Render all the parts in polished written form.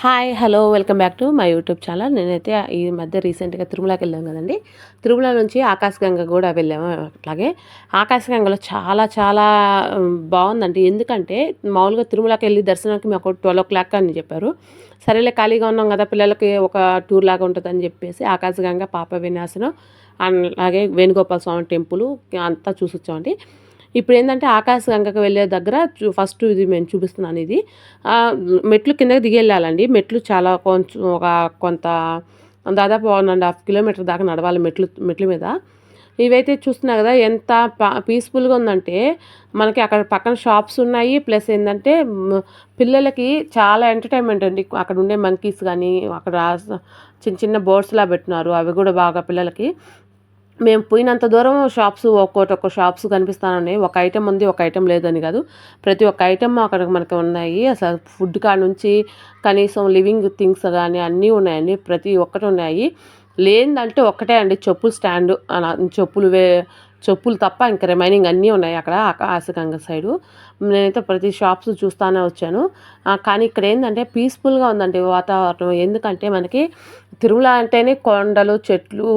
Hi hello welcome back to my YouTube channel. నేనైతే ఈ మధ్య రీసెంట్గా తిరుమలకి వెళ్ళాం కదండి. తిరుమల నుంచి ఆకాశగంగ కూడా వెళ్ళాము. అట్లాగే ఆకాశగంగలో చాలా చాలా బాగుందండి. ఎందుకంటే మామూలుగా తిరుమలకి వెళ్ళి దర్శనానికి మాకు 12 అని చెప్పారు. సరేలే ఖాళీగా ఉన్నాం కదా, పిల్లలకి ఒక టూర్ లాగా ఉంటుందని చెప్పేసి ఆకాశగంగ, పాప వినాశనం, అలాగే వేణుగోపాల స్వామి టెంపుల్ అంతా చూసొచ్చామండి. ఇప్పుడు ఏంటంటే ఆకాశగంగకి వెళ్ళే దగ్గర ఫస్ట్ ఇది మేము చూపిస్తున్నాను. ఇది మెట్లు కిందకి దిగి వెళ్ళాలండి. మెట్లు చాలా కొంచెం కొంత దాదాపు 1.5 కిలోమీటర్ దాకా నడవాలి మెట్ల మీద. ఇవైతే చూస్తున్నా కదా, ఎంత పీస్ఫుల్గా ఉందంటే మనకి అక్కడ పక్కన షాప్స్ ఉన్నాయి. ప్లస్ ఏంటంటే పిల్లలకి చాలా ఎంటర్టైన్మెంట్ అండి. అక్కడ ఉండే మంకీస్ కానీ అక్కడ చిన్న చిన్న బోర్డ్స్లా పెట్టినారు, అవి కూడా బాగా పిల్లలకి. మేము పోయినంత దూరం షాప్స్ ఒక్కో షాప్స్ కనిపిస్తానన్నాయి. ఒక ఐటెం ఉంది, ఒక ఐటెం లేదని కాదు. ప్రతి ఒక్క ఐటెం అక్కడ మనకు ఉన్నాయి. అసలు ఫుడ్ కాడ నుంచి కనీసం లివింగ్ థింగ్స్ కానీ అన్నీ ఉన్నాయండి. ప్రతి ఒక్కటి ఉన్నాయి. లేనిదంటే ఒక్కటే అండి, చెప్పులు స్టాండ్. అలా చెప్పులు తప్ప ఇంకా రిమైనింగ్ అన్నీ ఉన్నాయి అక్కడ ఆకాశగంగ సైడు. నేనైతే ప్రతి షాప్స్ చూస్తూనే వచ్చాను. కానీ ఇక్కడ ఏంటంటే పీస్ఫుల్గా ఉందండి వాతావరణం. ఎందుకంటే మనకి తిరుమల అంటేనే కొండలు, చెట్లు,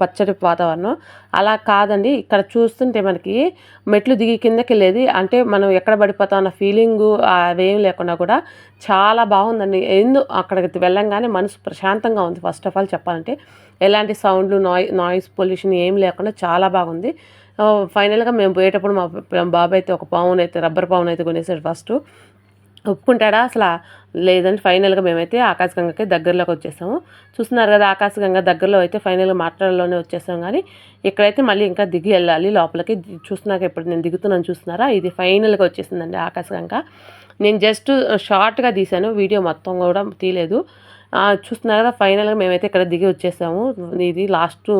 పచ్చటి వాతావరణం. అలా కాదండి, ఇక్కడ చూస్తుంటే మనకి మెట్లు దిగి కిందకి వెళ్ళేది అంటే మనం ఎక్కడ పడిపోతాం అన్న ఫీలింగు అవేం లేకుండా కూడా చాలా బాగుందండి. అక్కడికి వెళ్ళంగానే మనసు ప్రశాంతంగా ఉంది. ఫస్ట్ ఆఫ్ ఆల్ చెప్పాలంటే ఎలాంటి సౌండ్లు, నాయిస్ పొల్యూషన్ ఏం లేకుండా చాలా బాగుంది. ఫైనల్గా మేము పోయేటప్పుడు మా బాబాయ్ అయితే ఒక పావునైతే, రబ్బర్ పావునైతే కొనేసాడు ఫస్ట్. ఒప్పుకుంటాడా అసలు? లేదంటే ఫైనల్గా మేమైతే ఆకాశగంగకి దగ్గరలోకి వచ్చేసాము. చూస్తున్నారు కదా, ఆకాశగంగ దగ్గరలో అయితే ఫైనల్గా మాట్లాడలోనే వచ్చేసాం. కానీ ఇక్కడైతే మళ్ళీ ఇంకా దిగి వెళ్ళాలి లోపలికి. చూస్తున్నాక ఇప్పుడు నేను దిగుతున్నాను, చూస్తున్నారా? ఇది ఫైనల్గా వచ్చేసిందండి ఆకాశగంగ. నేను జస్ట్ షార్ట్గా తీశాను, వీడియో మొత్తం కూడా తీయలేదు. చూస్తున్నారు కదా, ఫైనల్గా మేమైతే ఇక్కడ దిగి వచ్చేసాము. ఇది లాస్ట్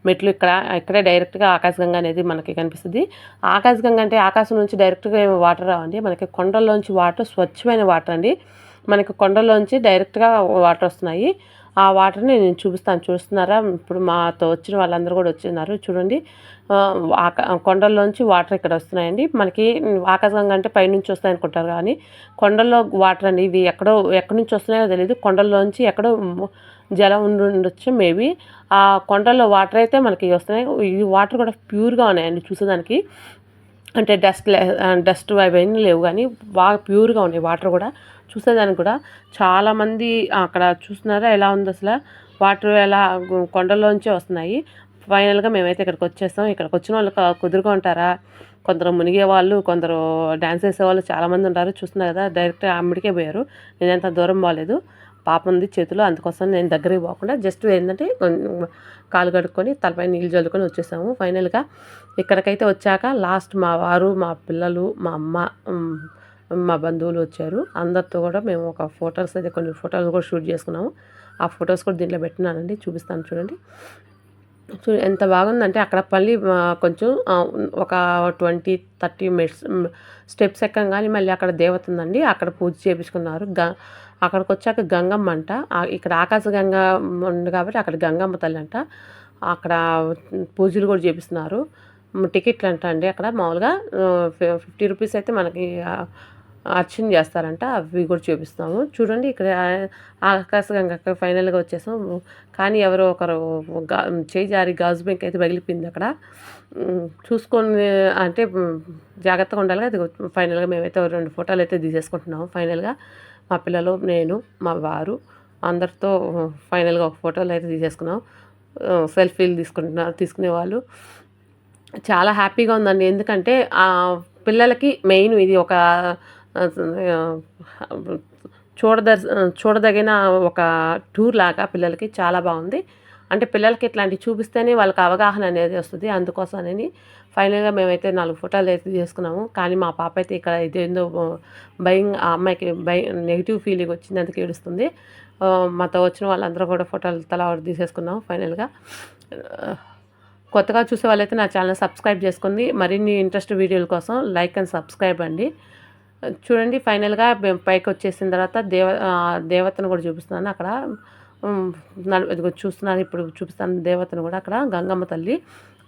మెట్లు. ఇక్కడే డైరెక్ట్గా ఆకాశగంగ అనేది మనకి కనిపిస్తుంది. ఆకాశగంగ అంటే ఆకాశం నుంచి డైరెక్ట్గా ఏమో వాటర్ రావండి, మనకి కొండల్లోంచి వాటర్, స్వచ్ఛమైన వాటర్ అండి. మనకి కొండల్లోంచి డైరెక్ట్గా వాటర్ వస్తున్నాయి. ఆ వాటర్ని నేను చూపిస్తాను, చూస్తున్నారా? ఇప్పుడు మాతో వచ్చిన వాళ్ళందరూ కూడా వచ్చిన్నారు చూడండి. కొండల్లోంచి వాటర్ ఇక్కడ వస్తున్నాయండి. మనకి ఆకాశగంగ అంటే పైనుంచి వస్తాయి అనుకుంటారు, కానీ కొండల్లో వాటర్ అండి ఇవి. ఎక్కడి నుంచి వస్తున్నాయో తెలియదు. కొండల్లోంచి ఎక్కడో జలం ఉండొచ్చు మేబీ. ఆ కొండల్లో వాటర్ అయితే మనకి వస్తున్నాయి. ఈ వాటర్ కూడా ప్యూర్గా ఉన్నాయండి చూసేదానికి. అంటే డస్ట్ అవన్నీ లేవు, కానీ బాగా ప్యూర్గా ఉన్నాయి వాటర్ కూడా. చూసేదానికి కూడా చాలామంది అక్కడ చూస్తున్నారా ఎలా ఉంది అసలు వాటర్, ఎలా కొండల్లోంచే వస్తున్నాయి. ఫైనల్గా మేమైతే ఇక్కడికి వచ్చేస్తాం. ఇక్కడికి వచ్చిన వాళ్ళు కుదురుగా ఉంటారా? కొందరు మునిగే వాళ్ళు, కొందరు డ్యాన్స్ వేసేవాళ్ళు చాలామంది ఉంటారు. చూస్తున్నారు కదా, డైరెక్ట్ అమ్మడికే పోయారు. నేనంత దూరం పోలేదు, పాప ఉంది చేతిలో. అందుకోసం నేను దగ్గరికి పోకుండా జస్ట్ ఏంటంటే కాలు కడుక్కొని తలపై నీళ్ళు చల్లుకొని వచ్చేసాము. ఫైనల్గా ఇక్కడికైతే వచ్చాక లాస్ట్ మా వారు, మా పిల్లలు, మా అమ్మ, మా బంధువులు వచ్చారు. అందరితో కూడా మేము ఒక ఫొటోస్ అయితే కొన్ని ఫోటోలు కూడా షూట్ చేసుకున్నాము. ఆ ఫొటోస్ కూడా దీంట్లో పెట్టినానండి, చూపిస్తాను చూడండి. ఎంత బాగుందంటే అక్కడ మళ్ళీ కొంచెం ఒక 20-30 మినిట్స్ స్టెప్స్ ఎక్కంగానే మళ్ళీ అక్కడ దేవత ఉందండి. అక్కడ పూజ చేయించుకున్నారు. అక్కడికి వచ్చాక గంగమ్మ అంట. ఇక్కడ ఆకాశగంగ ఉంది కాబట్టి అక్కడ గంగమ్మ తల్లి అంట. అక్కడ పూజలు కూడా చేపిస్తున్నారు. టికెట్లు అంట అండి. అక్కడ మామూలుగా 50 రూపీస్ అయితే మనకి అర్చన చేస్తారంట. అవి కూడా చూపిస్తాము చూడండి. ఇక్కడ ఆకాశగంగ ఫైనల్గా వచ్చేసాం. కానీ ఎవరో ఒకరు చేయి జారి గాజు బెంక్ అయితే పగిలిపోయింది అక్కడ. చూసుకొని అంటే జాగ్రత్తగా ఉండాలి కదా. ఫైనల్గా మేమైతే 2 ఫోటోలు అయితే తీసేసుకుంటున్నాము. ఫైనల్గా మా పిల్లలు, నేను, మా వారు అందరితో ఫైనల్గా ఒక ఫోటోలు అయితే తీసేసుకున్నాం. సెల్ఫీలు తీసుకునేవాళ్ళు చాలా హ్యాపీగా ఉందండి. ఎందుకంటే పిల్లలకి మెయిన్ ఇది ఒక చూడదగిన ఒక టూర్ లాగా పిల్లలకి చాలా బాగుంది. అంటే పిల్లలకి ఇట్లాంటివి చూపిస్తేనే వాళ్ళకి అవగాహన అనేది వస్తుంది. అందుకోసమని ఫైనల్గా మేమైతే 4 ఫోటోలు అయితే తీసుకున్నాము. కానీ మా పాప అయితే ఇక్కడ ఇదేందో ఆ అమ్మాయికి నెగిటివ్ ఫీలింగ్ వచ్చింది, అందుకు ఏడుస్తుంది. మాతో వచ్చిన వాళ్ళందరూ కూడా ఫోటోలు తలా ఒకటి తీసేసుకున్నాం. ఫైనల్గా కొత్తగా చూసే వాళ్ళైతే నా ఛానల్ సబ్స్క్రైబ్ చేసుకుంది. మరిన్ని ఇంట్రెస్ట్ వీడియోల కోసం లైక్ అండ్ సబ్స్క్రైబ్ అండి. చూడండి, ఫైనల్గా మేము పైకి వచ్చేసిన తర్వాత దేవతను కూడా చూపిస్తున్నాను. అక్కడ ఇదిగో చూస్తున్నాను, ఇప్పుడు చూపిస్తాను దేవతను కూడా. అక్కడ గంగమ్మ తల్లి,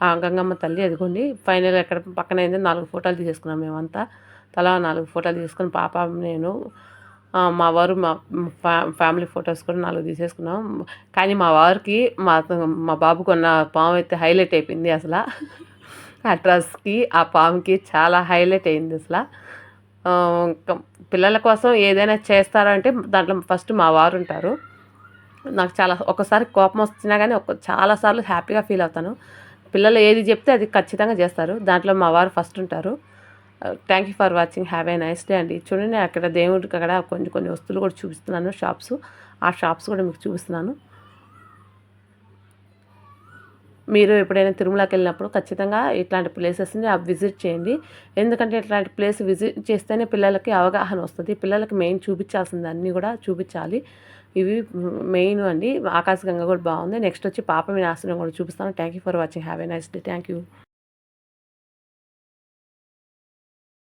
ఆ గంగమ్మ తల్లి అదిగోండి. ఫైనల్గా ఎక్కడ పక్కన 4 ఫోటోలు తీసేసుకున్నాం మేమంతా. తలా 4 ఫోటోలు తీసుకొని పాప, నేను మా వారు ఫ్యామిలీ ఫొటోస్ కూడా 4 తీసేసుకున్నాం. కానీ మా వారికి మా బాబు కొన్న పాము అయితే హైలైట్ అయిపోయింది అసల. ఆ డ్రెస్‌కి, ఆ పాముకి చాలా హైలైట్ అయింది అసల. ఇంకా పిల్లల కోసం ఏదైనా చేస్తారంటే దాంట్లో ఫస్ట్ మా వారుంటారు. నాకు చాలా ఒక్కోసారి కోపం వచ్చినా గానీ చాలా సార్లు హ్యాపీగా ఫీల్ అవుతాను. పిల్లలు ఏది చెప్తే అది ఖచ్చితంగా చేస్తారు. దాంట్లో మా వారు ఫస్ట్ ఉంటారు. Thank you for watching. Have a nice day అండి. చూడండి అక్కడ దేవుడికి అక్కడ కొన్ని కొన్ని వస్తువులు కూడా చూపిస్తున్నాను షాప్స్. ఆ షాప్స్ కూడా మీకు చూపిస్తున్నాను. మీరు ఎప్పుడైనా తిరుమలకి వెళ్ళినప్పుడు ఖచ్చితంగా ఇట్లాంటి ప్లేసెస్ని విజిట్ చేయండి. ఎందుకంటే ఇట్లాంటి ప్లేస్ విజిట్ చేస్తేనే పిల్లలకి అవగాహన వస్తుంది. పిల్లలకి మెయిన్ చూపించాల్సింది అన్నీ కూడా చూపించాలి. ఇవి మెయిన్ అండి. ఆకాశగంగ కూడా బాగుంది. నెక్స్ట్ వచ్చి పాప వినాశనం కూడా చూపిస్తాను. Thank you for watching. Have a nice day. Thank you.